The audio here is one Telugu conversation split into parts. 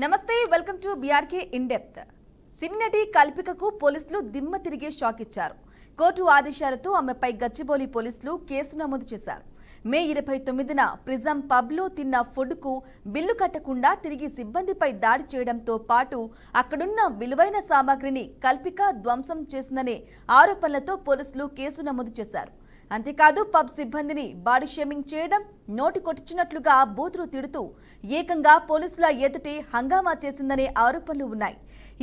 నమస్తే welcome to BRK in depth. Cine నటి కల్పికకు పోలీసులు దిమ్మ తిరిగే షాక్ ఇచ్చారు. కోర్టు ఆదేశాలతో ఆమెపై గచ్చిబౌలి పోలీసులు కేసు నమోదు చేశారు. మే 29న ప్రిజం పబ్లో తిన్న ఫుడ్కు బిల్లు కట్టకుండా తిరిగి సిబ్బందిపై దాడి చేయడంతో పాటు అక్కడున్న విలువైన సామాగ్రిని కల్పిక ధ్వంసం చేసిందనే ఆరోపణలతో పోలీసులు కేసు నమోదు చేశారు. అంతేకాదు పబ్ సిబ్బందిని బాడీ షేమింగ్ చేయడం, నోటి కొట్టించినట్లుగా బూతులు తిడుతూ ఏకంగా పోలీసుల ఎదుటే హంగామా చేసిందనే ఆరోపణలు ఉన్నాయి.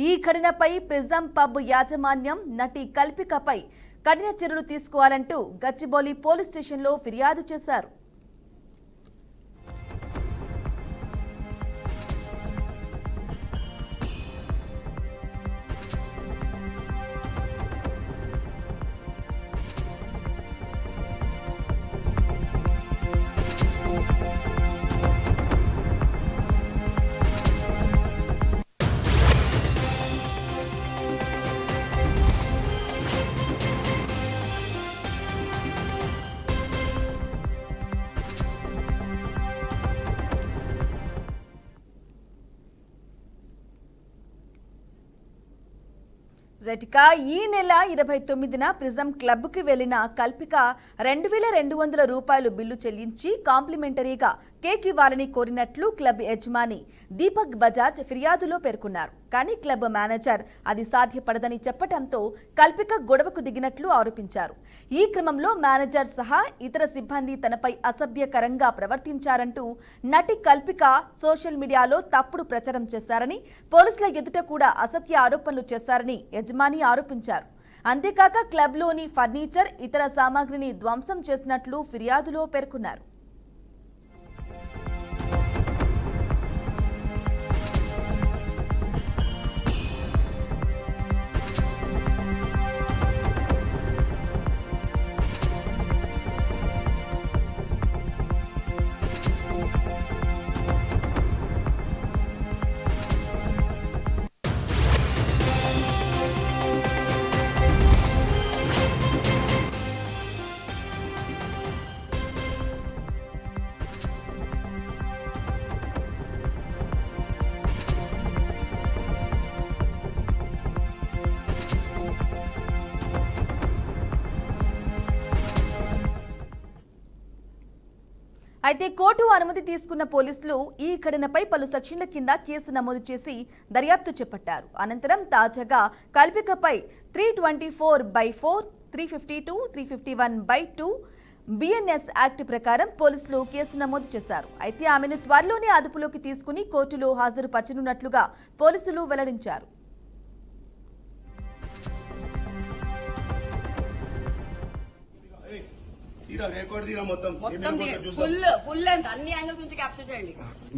ఈ ఘటనపై ప్రిజం పబ్ యాజమాన్యం నటి కల్పికపై కఠిన చర్యలు తీసుకోవాలంటూ గచ్చిబౌలి పోలీస్ స్టేషన్లో ఫిర్యాదు చేశారు. రెటిక ఈ నెల 29న ప్రిజం క్లబ్కి వెళ్లిన కల్పిక 2200 రూపాయలు బిల్లు చెల్లించి కాంప్లిమెంటరీగా కేక్ ఇవ్వాలని కోరినట్లు క్లబ్ యజమాని దీపక్ బజాజ్ ఫిర్యాదులో పేర్కొన్నారు. కానీ క్లబ్ మేనేజర్ అది సాధ్యపడదని చెప్పడంతో కల్పిక గొడవకు దిగినట్లు ఆరోపించారు. ఈ క్రమంలో మేనేజర్ సహా ఇతర సిబ్బంది తనపై అసభ్యకరంగా ప్రవర్తించారంటూ నటి కల్పిక సోషల్ మీడియాలో తప్పుడు ప్రచారం చేశారని, పోలీసుల ఎదుట కూడా అసత్య ఆరోపణలు చేశారని యజమాని ఆరోపించారు. అంతేకాక క్లబ్లోని ఫర్నిచర్, ఇతర సామాగ్రిని ధ్వంసం చేసినట్లు ఫిర్యాదులో పేర్కొన్నారు. అయితే కోర్టు అనుమతి తీసుకున్న పోలీసులు ఈ ఘటనపై పలు సెక్షన్ల కింద కేసు నమోదు చేసి దర్యాప్తు చేపట్టారు. అనంతరం తాజాగా కల్పికపై 324/4, 352, 351/2 బిఎన్ఎస్ యాక్ట్ ప్రకారం పోలీసులు కేసు నమోదు చేశారు. అయితే ఆమెను త్వరలోనే అదుపులోకి తీసుకుని కోర్టులో హాజరుపరచనున్నట్లుగా పోలీసులు వెల్లడించారు.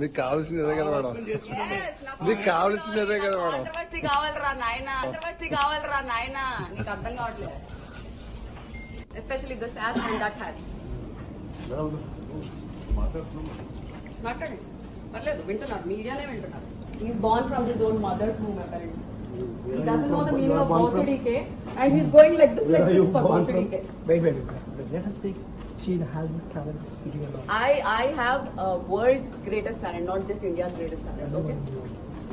మీకు కావాల్సింది ఇదే కదా మేడం, మీకు కావాల్సింది ఇదే కదా మేడం. కావాలరా నాయన, నీకు అర్థం కావట్లేదు. Especially the sauce and that has. మాట్లాడండి, పర్లేదు, వింటున్నారు, మీడియానే వింటున్నారు. He's born from his own mother's womb apparently. He doesn't know the meaning of OCDK and he's going like this for OCDK. Wait. Let us speak. She has this talent of speaking a lot. I have world's greatest talent, not just India's greatest talent. Okay?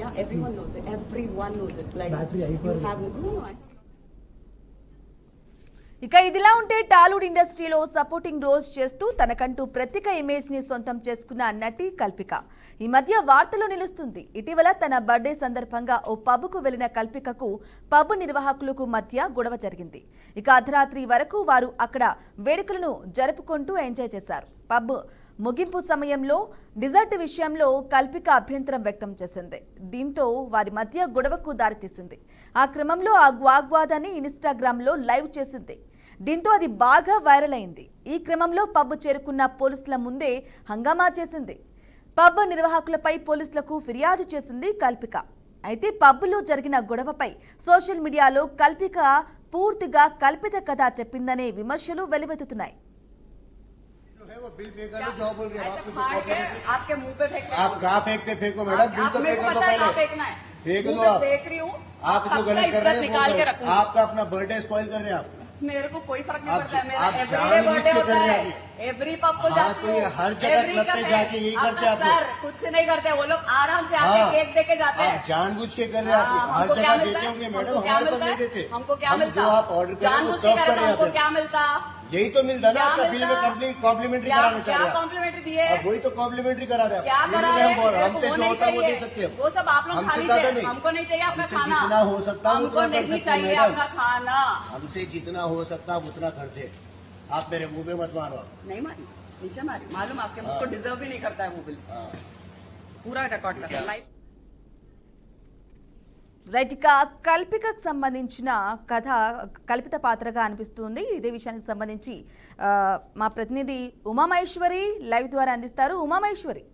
Yeah, everyone knows it. Everyone knows it. Like you have no. ఇక ఇదిలా ఉంటే టాలీవుడ్ ఇండస్ట్రీలో సపోర్టింగ్ రోల్స్ చేస్తూ తనకంటూ ప్రత్యేక ఇమేజ్ ని సొంతం చేసుకున్న నటి కల్పిక ఈ మధ్య వార్తల్లో నిలుస్తుంది. ఇటీవల తన బర్త్డే సందర్భంగా ఓ పబ్కు వెళ్లిన కల్పికకు పబ్ నిర్వాహకులకు మధ్య గొడవ జరిగింది. ఇక అర్ధరాత్రి వరకు వారు అక్కడ వేడుకలను జరుపుకుంటూ ఎంజాయ్ చేశారు. పబ్ ముగింపు సమయంలో డిజర్ట్ విషయంలో కల్పిక అభ్యంతరం వ్యక్తం చేసింది. దీంతో వారి మధ్య గొడవకు దారితీసింది. ఆ క్రమంలో ఆ వాగ్వాదాన్ని ఇన్స్టాగ్రామ్లో లైవ్ చేసింది. దీంతో అది బాగా వైరల్ అయింది. ఈ క్రమంలో పబ్ చేరుకున్న పోలీసుల ముందే హంగామా చేసింది. పబ్ నిర్వాహకులపై పోలీసులకు ఫిర్యాదు చేసింది కల్పిక. అయితే పబ్లో జరిగిన గొడవపై సోషల్ మీడియాలో కల్పిక పూర్తిగా కల్పిత కథ చెప్పిందనే విమర్శలు వెలువెత్తుతున్నాయి. बिल पे कर जो बोल रहे हैं आपके मुंह पे फेंक, आप कहाँ फेंकते फेंको मैडम, बिल तो फेंको तो पहले फेंक दो। आप देख रही हूँ, आप जो गलत कर रहे हैं आपका अपना बर्थडे स्पॉइल कर रहे हैं आप। मेरे को कोई फर्क नहीं पड़ता है, मेरा एवरीडे बर्थडे होता है, एवरी पब को हाँ, जाती तो ये हूँ। हर जगह Every क्लब पे cafe। जाके यही आपका करते हैं आप लोग। सर कुछ नहीं करते, वो लोग आराम से आके हाँ। केक दे के जाते हैं। आप जानबूझ के कर रहे हैं, हाँ, आप हर हमको क्या जगह मिलता देते है? होंगे हमको मैडम, क्या हमारे पास मिलता नहीं है? देते। हमको क्या हम मिलता? जो आप ऑर्डर करें वो जानबूझ के सर्व करे कर तो रहे हमको हैं क्या मिलता? यही तो मिलता ना, क्या आपका बिल में मिलता? कंप्लीट कॉम्प्लीमेंट्री क्या कराना चाह क्या रहे हैं कॉम्प्लीमेंट्री दिए? आप वही तो कॉम्प्लीमेंट्री करा रहे हैं क्या आप। करा ये रहे हम बोल रहे हैं, हैं? हमसे वो जो नहीं होता है वो दे चाहिए। सकते हैं वो सब आप लोग खा हमसे लीजिए, ज्यादा नहीं। हमको नहीं चाहिए आपका हमसे खाना। जितना हो सकता है हमको उतना कर नहीं सकते हैं चाहिए मैडम। आपका खाना। हमसे जितना हो सकता है उतना करते। आप मेरे मुंह पे मत मारो। नहीं मारी, नीचे मारी, मालूम आपके मुझको हाँ। डिजर्व भी नहीं करता है वो बिल। हाँ। पूरा रिकॉर्ड करता है लाइव। రైట్ ఇక కల్పికకు సంబంధించిన కథ కల్పిత పాత్రగా అనిపిస్తుంది. ఇదే విషయానికి సంబంధించి మా ప్రతినిధి ఉమామహేశ్వరి లైవ్ ద్వారా అందిస్తారు. ఉమామహేశ్వరి,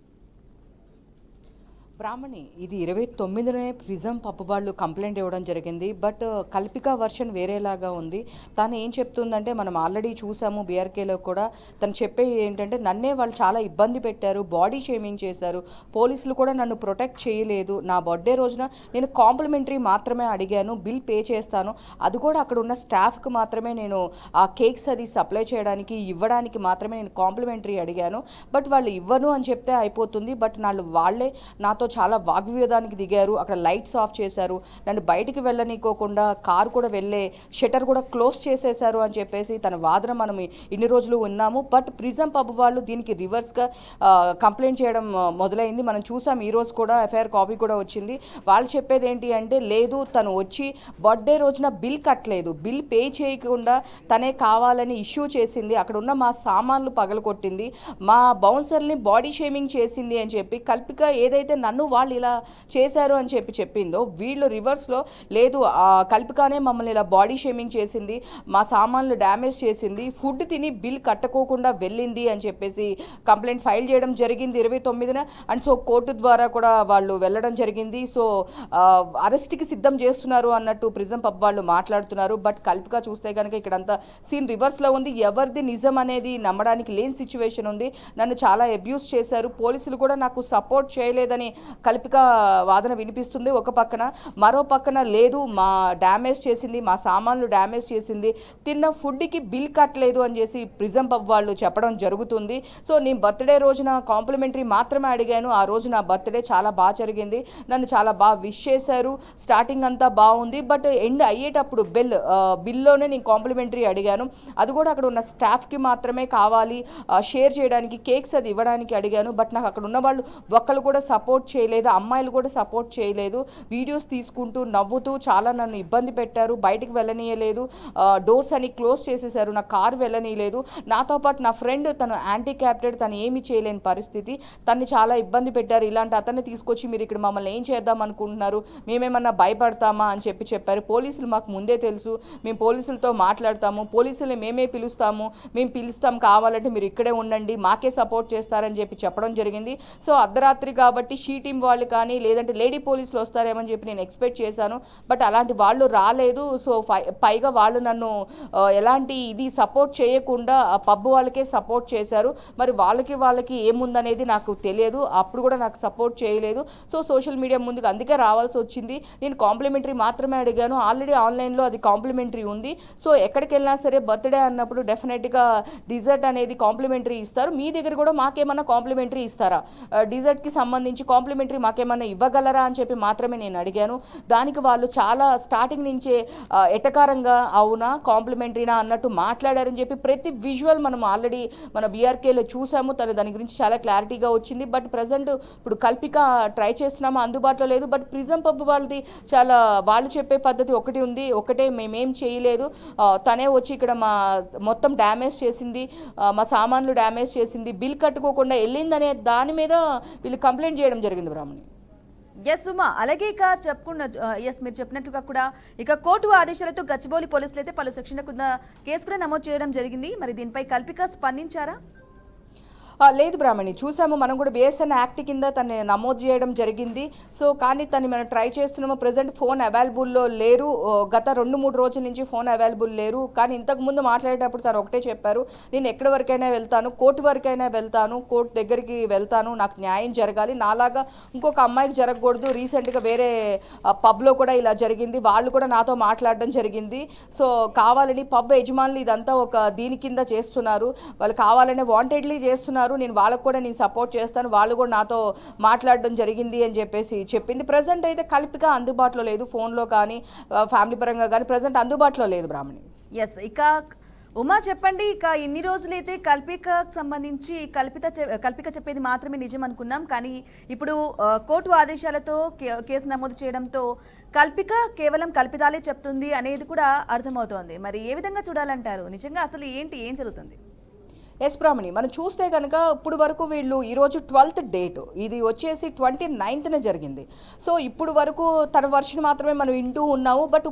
బ్రాహ్మణి, ఇది 29నే ప్రిజం పప్పు వాళ్ళు కంప్లైంట్ ఇవ్వడం జరిగింది. బట్ కల్పిక వర్షన్ వేరేలాగా ఉంది. తను ఏం చెప్తుందంటే, మనం ఆల్రెడీ చూసాము బీఆర్కేలో కూడా, తను చెప్పేది ఏంటంటే నన్నే వాళ్ళు చాలా ఇబ్బంది పెట్టారు, బాడీ షేమింగ్ చేశారు, పోలీసులు కూడా నన్ను ప్రొటెక్ట్ చేయలేదు, నా బర్త్డే రోజున నేను కాంప్లిమెంటరీ మాత్రమే అడిగాను, బిల్ పే చేస్తాను, అది కూడా అక్కడ ఉన్న స్టాఫ్కి మాత్రమే నేను ఆ కేక్స్ అది సప్లై చేయడానికి ఇవ్వడానికి మాత్రమే నేను కాంప్లిమెంటరీ అడిగాను, బట్ వాళ్ళు ఇవ్వను అని చెప్తే అయిపోతుంది. బట్ వాళ్ళే నాతో చాలా వాగ్వివాదానికి దిగారు, అక్కడ లైట్స్ ఆఫ్ చేశారు, నన్ను బయటికి వెళ్ళనీకోకుండా కారు కూడా వెళ్ళే షట్టర్ కూడా క్లోజ్ చేసేశారు అని చెప్పేసి తన వాదన మనం ఇన్ని రోజులు ఉన్నాము. బట్ ప్రిజం పబ్ వాళ్ళు దీనికి రివర్స్గా కంప్లైంట్ చేయడం మొదలైంది. మనం చూసాం ఈరోజు కూడా ఎఫ్ఐఆర్ కాపీ కూడా వచ్చింది. వాళ్ళు చెప్పేది ఏంటి అంటే, లేదు తను వచ్చి బర్త్డే రోజున బిల్ కట్టలేదు, బిల్ పే చేయకుండా తనే కావాలని ఇష్యూ చేసింది, అక్కడ ఉన్న మా సామాన్లు పగలగొట్టింది, మా బౌన్సర్ని బాడీ షేమింగ్ చేసింది అని చెప్పి కల్పిక ఏదైతే నన్ను వాళ్ళు ఇలా చేశారు అని చెప్పిందో, వీళ్ళు రివర్స్లో లేదు కల్పికానే మమ్మల్ని ఇలా బాడీ షేమింగ్ చేసింది, మా సామాన్లు డ్యామేజ్ చేసింది, ఫుడ్ తిని బిల్ కట్టుకోకుండా వెళ్ళింది అని చెప్పేసి కంప్లైంట్ ఫైల్ చేయడం జరిగింది 29న. అండ్ సో కోర్టు ద్వారా కూడా వాళ్ళు వెళ్ళడం జరిగింది. సో అరెస్ట్కి సిద్ధం చేస్తున్నారు అన్నట్టు ప్రిజం పబ్ వాళ్ళు మాట్లాడుతున్నారు. బట్ కల్పిక చూస్తే కనుక ఇక్కడంతా సీన్ రివర్స్లో ఉంది. ఎవరిది నిజం అనేది నమ్మడానికి లేని సిచ్యువేషన్ ఉంది. నన్ను చాలా అబ్యూస్ చేశారు, పోలీసులు కూడా నాకు సపోర్ట్ చేయలేదని కల్పిక వాదన వినిపిస్తుంది ఒక పక్కన. మరో పక్కన లేదు మా డ్యామేజ్ చేసింది, మా సామాన్లు డ్యామేజ్ చేసింది, తిన్న ఫుడ్కి బిల్ కట్టలేదు అని చేసి ప్రిజం పబ్ వాళ్ళు చెప్పడం జరుగుతుంది. సో నేను బర్త్డే రోజున కాంప్లిమెంటరీ మాత్రమే అడిగాను, ఆ రోజు నా బర్త్డే చాలా బాగా జరిగింది, నన్ను చాలా బాగా విష్ చేశారు, స్టార్టింగ్ అంతా బాగుంది, బట్ ఎండ్ అయ్యేటప్పుడు బిల్లోనే నేను కాంప్లిమెంటరీ అడిగాను, అది కూడా అక్కడ ఉన్న స్టాఫ్కి మాత్రమే కావాలి, షేర్ చేయడానికి కేక్స్ అది ఇవ్వడానికి అడిగాను, బట్ నాకు అక్కడ ఉన్న వాళ్ళు ఒక్కళ్ళు కూడా సపోర్ట్ చేయలేదు, అమ్మాయిలు కూడా సపోర్ట్ చేయలేదు, వీడియోస్ తీసుకుంటూ నవ్వుతూ చాలా నన్ను ఇబ్బంది పెట్టారు, బయటికి వెళ్ళనీయలేదు, డోర్స్ అని క్లోజ్ చేసేసారు, నా కారు వెళ్ళనీయలేదు, నాతో పాటు నా ఫ్రెండ్ తను యాంటీక్యాప్టెడ్, తను ఏమీ చేయలేని పరిస్థితి, తన్ని చాలా ఇబ్బంది పెట్టారు, ఇలాంటి అతన్ని తీసుకొచ్చి మీరు ఇక్కడ మమ్మల్ని ఏం చేద్దాం అనుకుంటున్నారు, మేమేమన్నా భయపడతామా అని చెప్పారు. పోలీసులు మాకు ముందే తెలుసు, మేము పోలీసులతో మాట్లాడతాము, పోలీసులు మేమే పిలుస్తాము, మేము పిలుస్తాం, కావాలంటే మీరు ఇక్కడే ఉండండి, మాకే సపోర్ట్ చేస్తారని చెప్పడం జరిగింది. సో అర్ధరాత్రి కాబట్టి షీ టీమ్ వాళ్ళు కానీ లేదంటే లేడీ పోలీసులు వస్తారేమని చెప్పి నేను ఎక్స్పెక్ట్ చేశాను, బట్ అలాంటి వాళ్ళు రాలేదు. సో పైగా వాళ్ళు నన్ను ఎలాంటి ఇది సపోర్ట్ చేయకుండా పబ్ వాళ్ళకే సపోర్ట్ చేశారు. మరి వాళ్ళకి ఏముందనేది నాకు తెలియదు, అప్పుడు కూడా నాకు సపోర్ట్ చేయలేదు. సో సోషల్ మీడియా ముందుకు అందుకే రావాల్సి వచ్చింది. నేను కాంప్లిమెంటరీ మాత్రమే అడిగాను, ఆల్రెడీ ఆన్లైన్లో అది కాంప్లిమెంటరీ ఉంది. సో ఎక్కడికి వెళ్ళినా సరే బర్త్డే అన్నప్పుడు డెఫినెట్గా డిజర్ట్ అనేది కాంప్లిమెంటరీ ఇస్తారు, మీ దగ్గర కూడా మాకేమన్నా కాంప్లిమెంటరీ ఇస్తారా, డిజర్ట్కి సంబంధించి కాంప్లిమెంటరీ మాకేమన్నా ఇవ్వగలరా అని చెప్పి మాత్రమే నేను అడిగాను. దానికి వాళ్ళు చాలా స్టార్టింగ్ నుంచే ఎటకారంగా అవునా కాంప్లిమెంటరీనా అన్నట్టు మాట్లాడారని చెప్పి ప్రతి విజువల్ మనం ఆల్రెడీ మన బీఆర్కేలో చూసాము, దాని గురించి చాలా క్లారిటీగా వచ్చింది. బట్ ప్రజెంట్ ఇప్పుడు కల్పిక ట్రై చేస్తున్నాము, అందుబాటులో లేదు. బట్ ప్రిజం పబ్ వాళ్ళది చాలా వాళ్ళు చెప్పే పద్ధతి ఒకటే మేమేం చేయలేదు, తనే వచ్చి ఇక్కడ మా మొత్తం డ్యామేజ్ చేసింది, మా సామాన్లు డ్యామేజ్ చేసింది, బిల్ కట్టుకోకుండా వెళ్ళిందనే దాని మీద వీళ్ళు కంప్లైంట్ చేయడం జరిగింది. బ్రాహ్మణి, ఎస్ ఉమా, అలాగే ఇక మీరు చెప్పినట్టుగా కూడా ఇక కోర్టు ఆదేశాలతో గచ్చిబౌలి పోలీసులు అయితే పలు సెక్షన్ల కింద కేసు కూడా నమోదు చేయడం జరిగింది. మరి దీనిపై కల్పిక స్పందించారా? లేదు బ్రాహ్మణి, చూసాము మనం కూడా బిఎస్ఎన్ యాక్ట్ కింద తను నమోదు చేయడం జరిగింది. సో కానీ తను మనం ట్రై చేస్తున్నాము. ప్రజెంట్ ఫోన్ అవైలబుల్లో లేరు. గత 2-3 రోజుల నుంచి ఫోన్ అవైలబుల్ లేరు. కానీ ఇంతకుముందు మాట్లాడేటప్పుడు తను ఒకటే చెప్పారు, నేను ఎక్కడి వరకైనా వెళ్తాను, కోర్టు వరకైనా వెళ్తాను, కోర్టు దగ్గరికి వెళ్తాను, నాకు న్యాయం జరగాలి, నాలాగా ఇంకొక అమ్మాయికి జరగకూడదు. రీసెంట్గా వేరే పబ్లో కూడా ఇలా జరిగింది, వాళ్ళు కూడా నాతో మాట్లాడడం జరిగింది. సో కావాలని పబ్ యజమానులు ఇదంతా ఒక దీని కింద చేస్తున్నారు, వాళ్ళు కావాలనే వాంటెడ్లీ చేస్తున్నారు, నేను వాళ్ళకు కూడా నేను సపోర్ట్ చేస్తాను, వాళ్ళు కూడా నాతో మాట్లాడడం జరిగింది అని చెప్పేసి చెప్పింది. ప్రజెంట్ అయితే కల్పిక అందుబాటులో లేదు, ఫోన్లో కానీ ఫ్యామిలీ పరంగా కానీ ప్రజెంట్ అందుబాటులో లేదు బ్రాహ్మణి. ఎస్, ఇక ఉమా చెప్పండి, ఇక ఇన్ని రోజులైతే కల్పికకు సంబంధించి కల్పిక చెప్పేది మాత్రమే నిజం అనుకున్నాం. కానీ ఇప్పుడు కోర్టు ఆదేశాలతో కేసు నమోదు చేయడంతో కల్పిక కేవలం కల్పితాలే చెప్తుంది అనేది కూడా అర్థమవుతోంది. మరి ఏ విధంగా చూడాలంటారు? నిజంగా అసలు ఏం జరుగుతుంది? ఎస్ బ్రాహ్మణి, మనం చూస్తే కనుక ఇప్పుడు వరకు వీళ్ళు ఈరోజు 12th డేట్, ఇది వచ్చేసి 29th జరిగింది. సో ఇప్పుడు వరకు తన వర్షన్ మాత్రమే మనం వింటూ ఉన్నాము. బట్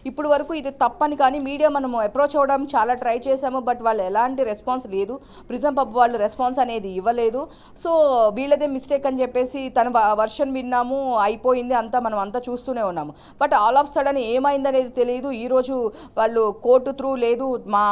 ఇప్పుడు వరకు ఇది తప్పని కానీ మీడియా మనము అప్రోచ్ అవ్వడం చాలా ట్రై చేశాము, బట్ వాళ్ళు ఎలాంటి రెస్పాన్స్ లేదు. ప్రిజం పబ్ వాళ్ళు రెస్పాన్స్ అనేది ఇవ్వలేదు. సో వీళ్ళదే మిస్టేక్ అని చెప్పేసి తన వర్షన్ విన్నాము, అయిపోయింది అంతా, మనం అంతా చూస్తూనే ఉన్నాము. బట్ ఆల్ ఆఫ్ సడన్ ఏమైందనేది తెలియదు. ఈరోజు వాళ్ళు కోర్టు త్రూ లేదు, మా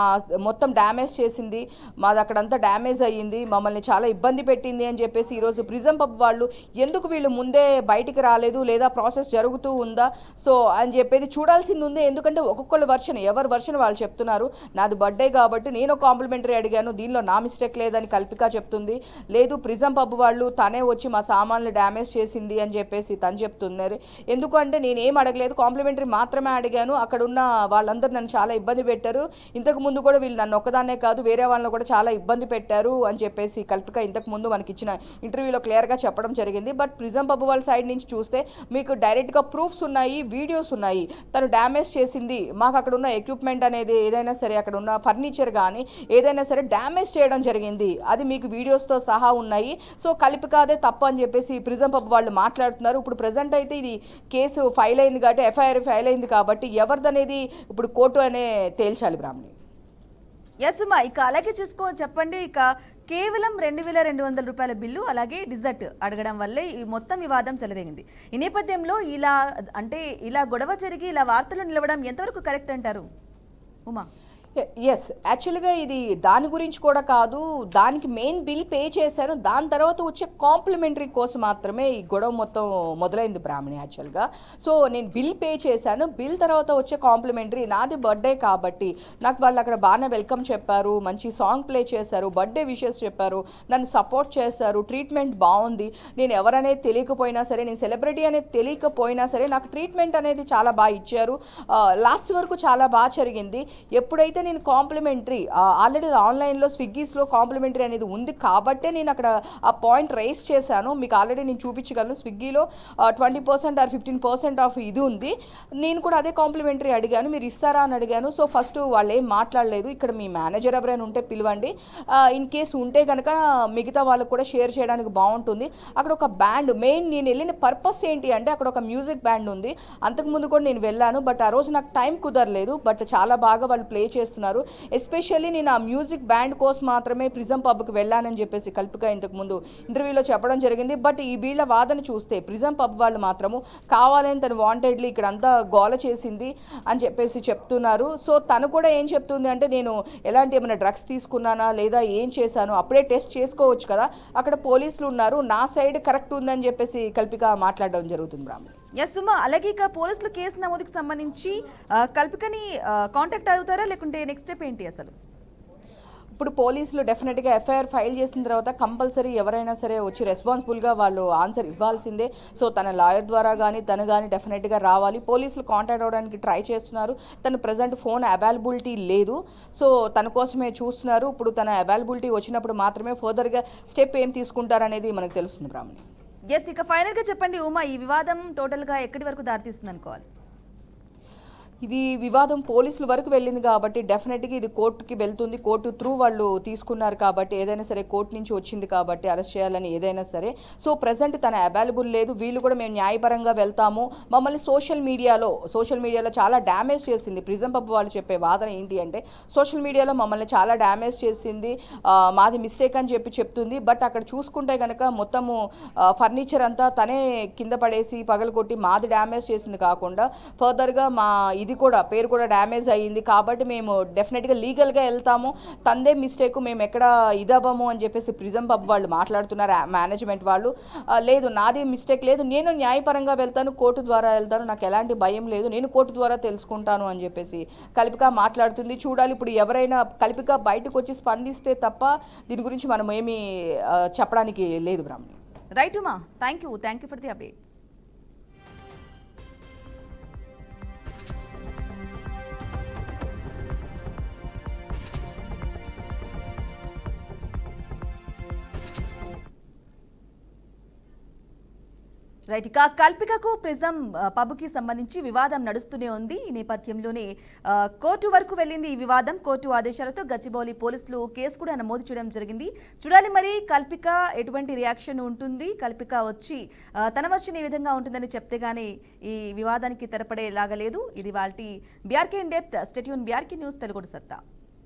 మొత్తం డ్యామేజ్ చేసింది, మాది అక్కడంతా డ్యామేజ్ అయ్యింది, మమ్మల్ని చాలా ఇబ్బంది పెట్టింది అని చెప్పేసి ఈరోజు ప్రిజం పబ్ వాళ్ళు ఎందుకు వీళ్ళు ముందే బయటికి రాలేదు, లేదా ప్రాసెస్ జరుగుతూ ఉందా సో అని చెప్పేది చూడాల్సింది ఉంది. ఎందుకంటే ఒక్కొక్కళ్ళ వర్షన్, ఎవరి వర్షన్ వాళ్ళు చెప్తున్నారు. నాది బర్త్డే కాబట్టి నేను కాంప్లిమెంటరీ అడిగాను, దీనిలో నా మిస్టేక్ లేదని కల్పిక చెప్తుంది. లేదు ప్రిజం పబ్ వాళ్ళు తనే వచ్చి మా సామాన్లు డ్యామేజ్ చేసింది అని చెప్పేసి తను చెప్తున్నారు. ఎందుకంటే నేను ఏం అడగలేదు, కాంప్లిమెంటరీ మాత్రమే అడిగాను, అక్కడ ఉన్న వాళ్ళందరూ నన్ను చాలా ఇబ్బంది పెట్టారు, ఇంతకు ముందు కూడా వీళ్ళు నన్ను ఒక్కదాన్నే కాదు వేరే వాళ్ళని కూడా చాలా ఇబ్బంది పెట్టారు అని చెప్పేసి కల్పిక ఇంతకు ముందు మనకి ఇచ్చిన ఇంటర్వ్యూలో క్లియర్గా చెప్పడం జరిగింది. బట్ ప్రిజం పబ్ వాళ్ళ సైడ్ నుంచి చూస్తే మీకు డైరెక్ట్గా ప్రూఫ్స్ ఉన్నాయి, వీడియోస్ ఉన్నాయి, తను డ్యామేజ్ చేసింది, మాకు అక్కడ ఉన్న ఎక్విప్మెంట్ అనేది ఏదైనా సరే, అక్కడ ఉన్న ఫర్నిచర్ కానీ ఏదైనా సరే డ్యామేజ్ చేయడం జరిగింది, అది మీకు వీడియోస్తో సహా ఉన్నాయి. సో కల్పిక అదే తప్పు అని చెప్పేసి ప్రిజం పబ్ వాళ్ళు మాట్లాడుతున్నారు. ఇప్పుడు ప్రజెంట్ అయితే ఇది కేసు ఫైల్ అయింది కాబట్టి, ఎఫ్ఐఆర్ ఫైల్ అయింది కాబట్టి ఎవరిదనేది ఇప్పుడు కోర్టు అనే తేల్చాలి బ్రాహ్మణి. ఎస్ ఉమా, ఇక అలాగే చెప్పండి, ఇక కేవలం 2200 రూపాయల బిల్లు అలాగే డిజర్ట్ అడగడం వల్లే ఈ మొత్తం వివాదం చెలరేగింది. ఈ నేపథ్యంలో ఇలా గొడవ జరిగి ఇలా వార్తలు నిలవడం ఎంతవరకు కరెక్ట్ అంటారు ఉమా? ఎస్, యాక్చువల్గా ఇది దాని గురించి కూడా కాదు, దానికి మెయిన్ బిల్ పే చేశారు, దాని తర్వాత వచ్చే కాంప్లిమెంటరీ కోసం మాత్రమే ఈ గొడవ మొత్తం మొదలైంది బ్రాహ్మణి. యాక్చువల్గా సో నేను బిల్ పే చేశాను, బిల్ తర్వాత వచ్చే కాంప్లిమెంటరీ, నాది బర్త్డే కాబట్టి నాకు వాళ్ళు అక్కడ బాగానే వెల్కమ్ చెప్పారు, మంచి సాంగ్ ప్లే చేశారు, బర్త్డే విషెస్ చెప్పారు, నన్ను సపోర్ట్ చేశారు, ట్రీట్మెంట్ బాగుంది, నేను ఎవరనేది తెలియకపోయినా సరే, నేను సెలబ్రిటీ అనేది తెలియకపోయినా సరే నాకు ట్రీట్మెంట్ అనేది చాలా బాగా ఇచ్చారు, లాస్ట్ వరకు చాలా బాగా జరిగింది. ఎప్పుడైతే నేను కాంప్లిమెంటరీ ఆల్రెడీ ఆన్లైన్లో స్విగ్గీస్లో కాంప్లిమెంటరీ అనేది ఉంది కాబట్టే నేను అక్కడ ఆ పాయింట్ రైస్ చేశాను. మీకు ఆల్రెడీ నేను చూపించగలను, స్విగ్గీలో 20% ఆర్ 15% ఆఫ్ ఇది ఉంది, నేను కూడా అదే కాంప్లిమెంటరీ అడిగాను, మీరు ఇస్తారా అని అడిగాను. సో ఫస్ట్ వాళ్ళు ఏం మాట్లాడలేదు, ఇక్కడ మీ మేనేజర్ ఎవరైనా ఉంటే పిలవండి, ఇన్ కేసు ఉంటే కనుక మిగతా వాళ్ళకు కూడా షేర్ చేయడానికి బాగుంటుంది. అక్కడ ఒక బ్యాండ్, మెయిన్ నేను వెళ్ళిన పర్పస్ ఏంటి అంటే అక్కడ ఒక మ్యూజిక్ బ్యాండ్ ఉంది, అంతకుముందు కూడా నేను వెళ్ళాను, బట్ ఆ రోజు నాకు టైం కుదరలేదు, బట్ చాలా బాగా వాళ్ళు ప్లే చేస్తున్నారు. ఎస్పెషల్లీ నేను ఆ మ్యూజిక్ బ్యాండ్ కోసం మాత్రమే ప్రిజం పబ్కి వెళ్ళానని చెప్పేసి కల్పిక ఇంతకు ముందు ఇంటర్వ్యూలో చెప్పడం జరిగింది. బట్ ఈ వీళ్ళ వాదన చూస్తే ప్రిజం పబ్ వాళ్ళు మాత్రము కావాలని తను వాంటెడ్లీ ఇక్కడ అంతా గోల చేసింది అని చెప్పేసి చెప్తున్నారు. సో తను కూడా ఏం చెప్తుంది అంటే నేను ఎలాంటి ఏమైనా డ్రగ్స్ తీసుకున్నానా లేదా ఏం చేశాను, అప్పుడే టెస్ట్ చేసుకోవచ్చు కదా, అక్కడ పోలీసులు ఉన్నారు, నా సైడ్ కరెక్ట్ ఉందని చెప్పేసి కల్పిక మాట్లాడడం జరుగుతుంది బ్రాహ్మణి. ఎస్ ఉమా, అలాగే ఇక పోలీసులు కేసు నమోదుకి సంబంధించి కల్పికని కాంటాక్ట్ అవుతారా లేకుంటే నెక్స్ట్ స్టెప్ ఏంటి అసలు? ఇప్పుడు పోలీసులు డెఫినెట్గా ఎఫ్ఐఆర్ ఫైల్ చేసిన తర్వాత కంపల్సరీ ఎవరైనా సరే వచ్చి రెస్పాన్సిబుల్గా వాళ్ళు ఆన్సర్ ఇవ్వాల్సిందే. సో తన లాయర్ ద్వారా కానీ తను కానీ డెఫినెట్గా రావాలి. పోలీసులు కాంటాక్ట్ అవ్వడానికి ట్రై చేస్తున్నారు, తను ప్రజెంట్ ఫోన్ అవైలబిలిటీ లేదు, సో తన కోసమే చూస్తున్నారు. ఇప్పుడు తన అవైలబిలిటీ వచ్చినప్పుడు మాత్రమే ఫర్దర్గా స్టెప్ ఏం తీసుకుంటారనేది మనకు తెలుస్తుంది బ్రాహ్మణి. ఎస్, ఇక ఫైనల్గా చెప్పండి ఉమా, ఈ వివాదం టోటల్గా ఎక్కడి వరకు దారితీస్తుంది అనుకోవాలి? ఇది వివాదం పోలీసుల వరకు వెళ్ళింది కాబట్టి డెఫినెట్గా ఇది కోర్టుకి వెళ్తుంది. కోర్టు త్రూ వాళ్ళు తీసుకున్నారు కాబట్టి ఏదైనా సరే కోర్టు నుంచి వచ్చింది కాబట్టి అరెస్ట్ చేయాలని ఏదైనా సరే. సో ప్రజెంట్ తన అవైలబుల్ లేదు. వీళ్ళు కూడా మేము న్యాయపరంగా వెళ్తాము, మమ్మల్ని సోషల్ మీడియాలో చాలా డ్యామేజ్ చేసింది. ప్రిజం పబ్ వాళ్ళు చెప్పే వాదన ఏంటి అంటే సోషల్ మీడియాలో మమ్మల్ని చాలా డ్యామేజ్ చేసింది, మాది మిస్టేక్ అని చెప్తుంది. బట్ అక్కడ చూసుకుంటే కనుక మొత్తము ఫర్నిచర్ అంతా తనే కింద పడేసి పగలగొట్టి మాది డ్యామేజ్ చేసింది కాకుండా ఫర్దర్గా మా ఇది కూడా పేరు కూడా డ్యామేజ్ అయ్యింది. కాబట్టి మేము డెఫినెట్గా లీగల్గా వెళ్తాము, తందే మిస్టేక్, మేము ఎక్కడ ఇదవ్వము అని చెప్పేసి ప్రిజం పబ్ వాళ్ళు మాట్లాడుతున్నారు. మేనేజ్మెంట్ వాళ్ళు లేదు, నాది మిస్టేక్ లేదు, నేను న్యాయపరంగా వెళ్తాను, కోర్టు ద్వారా వెళ్తాను, నాకు ఎలాంటి భయం లేదు, నేను కోర్టు ద్వారా తెలుసుకుంటాను అని చెప్పేసి కల్పిక మాట్లాడుతుంది. చూడాలి ఇప్పుడు ఎవరైనా కల్పిక బయటకు వచ్చి స్పందిస్తే తప్ప దీని గురించి మనం ఏమీ చెప్పడానికి లేదు. Brahmani right Uma, thank you for the updates. Right, ఇక కల్పికకు ప్రిజం పబ్కి సంబంధించి వివాదం నడుస్తూనే ఉంది. ఈ నేపథ్యంలోనే కోర్టు వరకు వెళ్ళింది ఈ వివాదం. కోర్టు ఆదేశాలతో గచ్చిబౌలి పోలీసులు కేసు కూడా నమోదు చేయడం జరిగింది. చూడాలి మరి కల్పిక ఎటువంటి రియాక్షన్ ఉంటుంది. కల్పిక వచ్చి తన వర్షన్ ఏ విధంగా ఉంటుందని చెప్తే గానీ ఈ వివాదానికి తెరపడేలాగా లేదు. ఇది వాల్టి BRK in depth. Stay tune BRK news Telugu సత్తా.